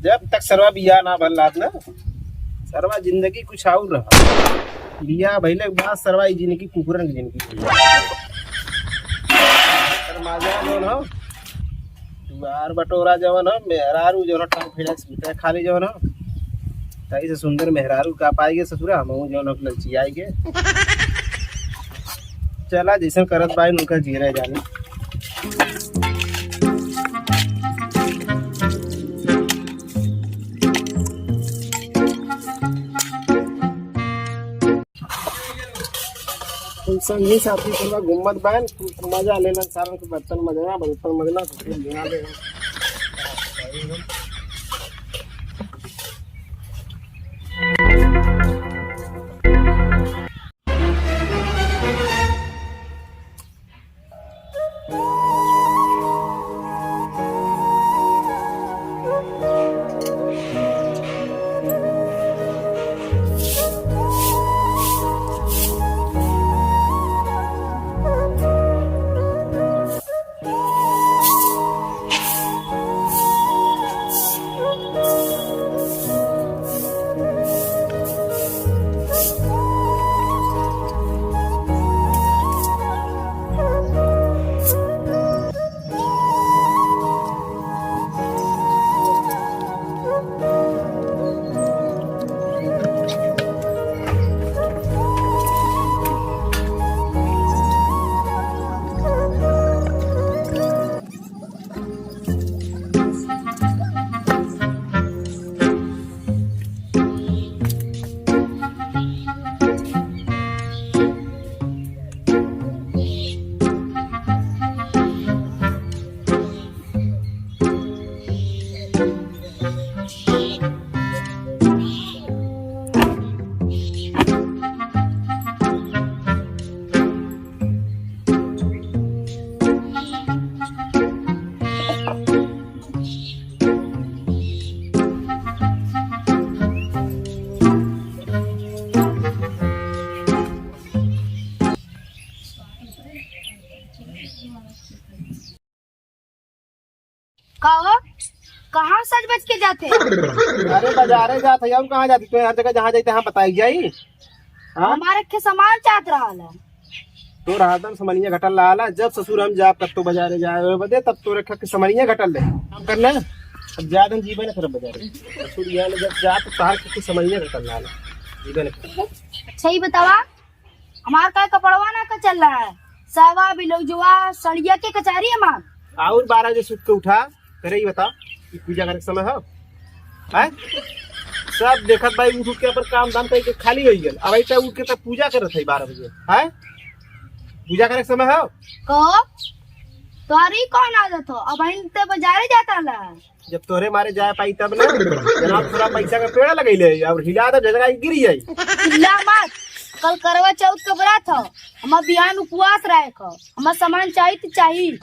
जब तक सरवा बिया ना भरलात ना सरवा जिंदगी कुछ और रहा। बिया भइले के बाद सरवा ई जिंदगी कुकुरन की जिंदगी सर माजा जौन हो बार बटोरा जवन हो मेहरारू जवन टांग फिलक्स बिता खाली जवन हो तई से सुंदर मेहरारू का पाएगे ससुरा हम जवन ललची आएगे चला जैसे करत बाई उनका जी रहे जाने संगी साथी थोड़ा घूमत बान मजा लेना सारन के बर्तन मजना ध्यान दे कहाँ सज बज के जाते अरे बाजारे जाते हम कहाँ जाते तो हर जगह जहाँ जाते हम बताई जाई हमारे के सामान चाहत रहा है तो रातन समनिया घटल लाला जब ससुर हम जा तब तो बाजारे जाए बदे तब तो रखा के समनिया घटल ले हम करना अब ज्यादा जीवन खराब बाजारे ससुर या जब जा तो तार के समनिया घटल लाला जीवन अच्छा ही बतावा हमार का कपड़वा ना का चल रहा है सावा बिलौजवा सड़िया के कचारी हमार और 12 बजे सुत के उठा करे ही बता कि पूजा करे के समय हो है सब देखत भाई उठ के पर काम धाम करके खाली हो गया अब ऐसा उठ के तब पूजा करत है 12 बजे है पूजा करे के समय हो कहो तोरी कौन आदत हो अब ते बाजारे जाता ला जब तोरे मारे जाए पाई तब ना जनाब थोड़ा पैसा का पेड़ लगैले और हिला दे जगह गिर जाई हिला मत कल करवा चौथ के व्रत हो हम बिहान उपवास रहे को हम सामान चाहिए तो चाहिए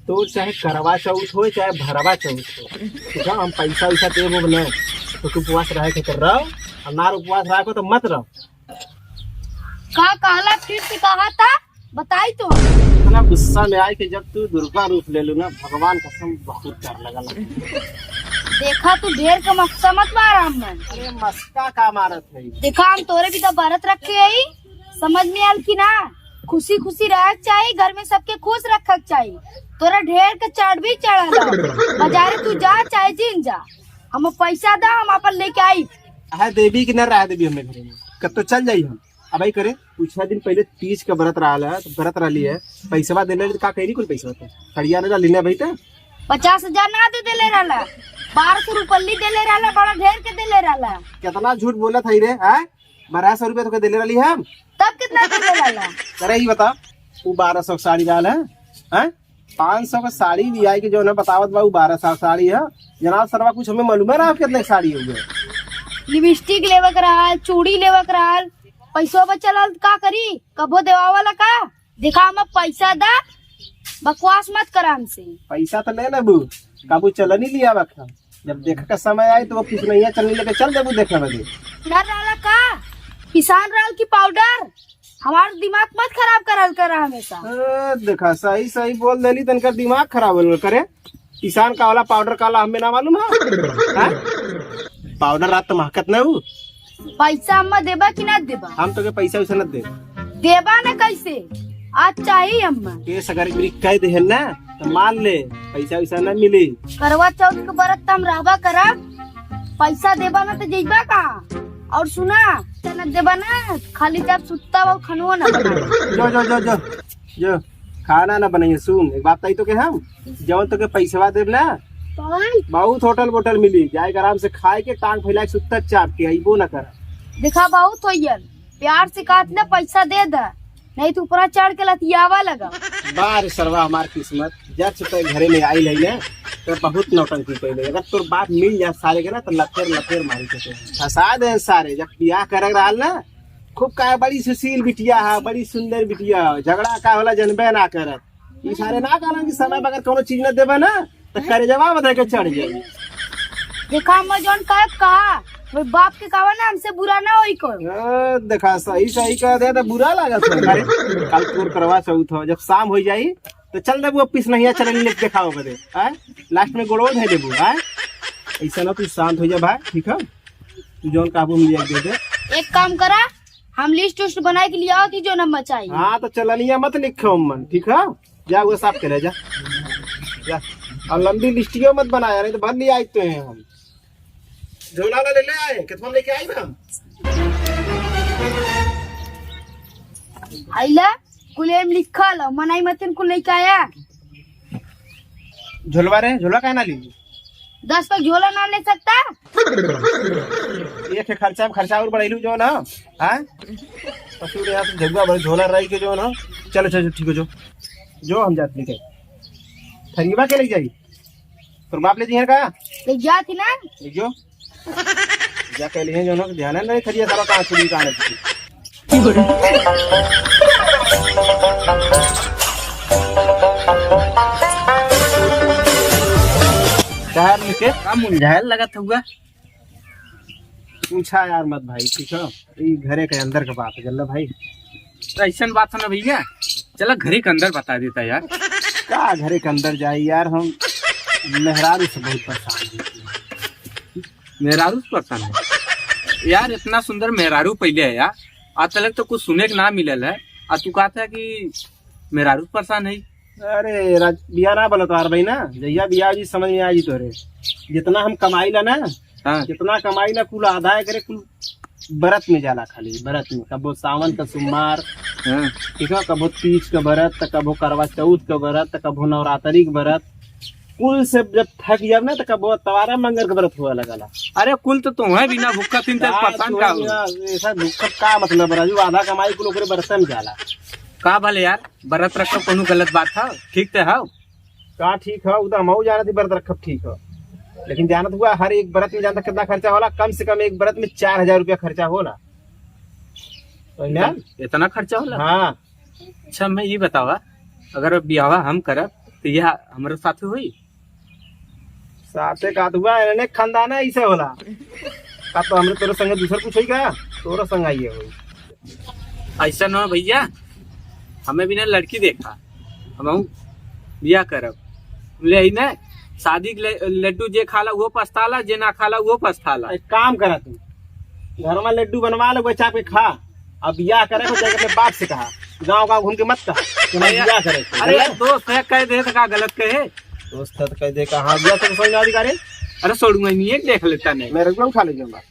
तो चाहे करवा चौथ हो चाहे भरवा चौथ हो ठीक है हम पैसा वैसा देबो ना तो तू उपवास रहे के कर रहो और ना उपवास रहे को तो मत रहो का कहला फिर से कहा था बताई तो इतना गुस्सा में आए कि जब तू दुर्गा रूप ले लो ना भगवान कसम बहुत डर लगा देखा तू ढेर का मस्का मत मारा हम अरे मस्का का मारत है देखा हम तोरे भी तो व्रत रखे है समझ में आल की ना खुशी खुशी रह चाहिए घर में सबके खुश रखक चाहिए तोरा ढेर के चढ़ भी चढ़ा बाजारे तू जा चाहे जिन जा हम पैसा दा हम अपन लेके आई है देवी की न रहा देवी हमें घर में कब तो चल जाई हम अब आई करे कुछ दिन पहले तीज का व्रत रहा है तो व्रत रही है पैसा देने का कही कुल पैसा होता खड़िया ने लेने भाई तो 50,000 ना दे देले रहला 1200 रुपये देले रहला बड़ा ढेर के देले रहला कितना झूठ बोला था रे है 1200 रुपये तो देले रही हम तब कितना देले रहला अरे ही बता तू 1200 साड़ी डाल है 500 का साड़ी भी आई कि जो ना बतावत बाबू 1200 साड़ी है जनाब सरवा कुछ हमें मालूम है ना कितने साड़ी हो गए लिपस्टिक लेवे रहा चूड़ी लेवे रहा पैसा बचल का करी कबो देवा वाला का देखा हम पैसा दा बकवास मत कर हमसे पैसा तो ले लेबू काबू चलन ही लिया बखा जब देखा का समय आए तो वो कुछ नहीं है चलने लेके चल देबू देखने लगे डर रहा का किसान रहल की पाउडर हमारा दिमाग मत खराब कर हमेशा देखा सही सही बोल देली तनका दिमाग खराब हो करे किसान का वाला पाउडर काला हमें ना मालूम है? हाँ? पाउडर रात तो महकत न हूँ। पैसा अम्मा देबा कि ना देबा? हम तो के पैसा वैसा न दे। देबा न कैसे? आज चाहिए अम्मा। केस अगर मेरी कह दे ना तो मान ले पैसा वैसा न मिली। करवा चौथ के व्रत तम रहबा करा, पैसा देबा ना तो जेबा कहाँ? और सुना न देबा ना खाली जब सुत्ता वो खनवा ना जो जो जो जो जो खाना ना बनाइए। सुन एक बात तो के हम जवन तो के पैसा देब ना बहुत होटल वोटल मिली जाए आराम से खाए के टांग फैला के सुत्ता चाप के अइबो ना कर। देखा बहुत होइयन प्यार से काट ले पैसा दे दा, नहीं तो ऊपर चढ़ के लतियावा लगा। बार सरवा हमार किस्मत जब से घरे में आई है ना तो बहुत नौटंकी पहले अगर तोर बात मिल जा सारे के ना तो लफेर लफेर मारी के फंसा दे सारे। जब बियाह करे रहा ना खूब का बड़ी सुशील बिटिया है, बड़ी सुंदर बिटिया, झगड़ा का होला जनबे ना करत। ई सारे ना कहना कि समय अगर कोनो चीज न देबा ना तो करे जवाब दे के चढ़ जाई। देखा हम जोन कहा वो बाप के कहा ना हमसे बुरा ना होई को। देखा सही सही कह दे तो बुरा लागत है। कल तोर करवा चौथ हो, जब शाम हो जाई तो चल देबू ऑफिस नहीं चल लेके दिखाओ बदे हैं लास्ट में गोड़ो धे देबू हैं। ऐसा ना तू शांत हो जा भाई, ठीक है? तू जोन काबू में लिया दे दे। एक काम करा हम लिस्ट उस्ट बनाए के लिए आओ थी जो नंबर चाहिए। हाँ तो चलनिया मत लिखो मन, ठीक है? जा वो साफ करे जा और लंबी लिस्टियों मत बनाया नहीं तो भर लिया आते हैं हम। झोला ले ले आए कितना लेके आई हम आइला कुलेम लिखा लो मनाई मतन कुल लेके आया। झोलवा रे झोला का ना लीजिए 10 का झोला ना ले सकता। ये खर्चा और बढ़ेलू जो ना हाँ पशु यहाँ से जगह बड़े झोला रही के जो ना। चलो चलो ठीक है जो हम जाते लेके थरीबा के ले जाई तो बाप ले जी का ले जा थी ना जो जा के लिए जो ना ध्यान नहीं थरिया सारा कहाँ चुरी कहाँ शहर में के का मुंझायल लगत हुआ। पूछा यार मत भाई, ठीक है? ये घरे के अंदर का बात है जल्ला भाई। तो ऐसा बात है ना भैया, चला घरे के अंदर बता देता यार। क्या घरे के अंदर जाए यार, हम मेहरारू से बहुत परेशान हैं। मेहरारू से परेशान है यार? इतना सुंदर मेहरारू पहले है यार, आज तक तो कुछ सुने के ना मिलल है। आज तू कहता है कि मेहरारू से परेशान है। अरे बिया ना बोलो तो भाई ना जैया बिया जी समझ में आई तोरे जितना हम कमाई ला ना हाँ जितना कमाई ला कुल आधा करे कुल बरत में जाला, खाली बरत में। कबो सावन का सोमवार, हाँ ठीक है? कबो तीज का व्रत, कबो करवा चौथ का व्रत, कबो नवरात्रि का व्रत। कुल से जब थक जाब ना तो कबो तवारा मंगल का व्रत हुआ लगला। अरे कुल तो तुम्हें बिना भूखा तीन तक परेशान का हुआ। ऐसा दुख का मतलब राजू आधा कमाई कुल ओकरे बरत में जाला। का भले यार व्रत रखब कोनो गलत बात है? ठीक तो है का ठीक है? वो तो हम जाना थी व्रत रखब, ठीक है? लेकिन जानत हुआ हर एक व्रत में जानता कितना खर्चा होला? कम से कम एक व्रत में 4000 रुपया खर्चा होला। इतना खर्चा होला? हाँ। अच्छा मैं ये बतावा अगर ब्याह हम करब तो यह हमारे साथ हुई? साथे का हुआ इन्हें खानदान है ऐसे होला का तो हमरे तोरे संगे दूसर कुछ होई का तोरे संग आइए होई। ऐसा ना भैया, हमें बिना लड़की देखा हम ब्याह करब ले ही ना। शादी लड्डू जे खाला वो पछताला, जे ना खाला वो पछताला। एक काम करा तू घर में लड्डू बनवा ले चाप के खा। अब बियाह करे तो जाके अपने बाप से कहा, गाँव घूम के मत कहा कि मैं बियाह करे। अरे दोस्त है कह दे तो का गलत कहे? दोस्त है तो कह दे कहा बियाह से समझ अधिकारी। अरे छोड़ूंगा नहीं देख लेता नहीं मैं रखना उठा ले जाऊंगा।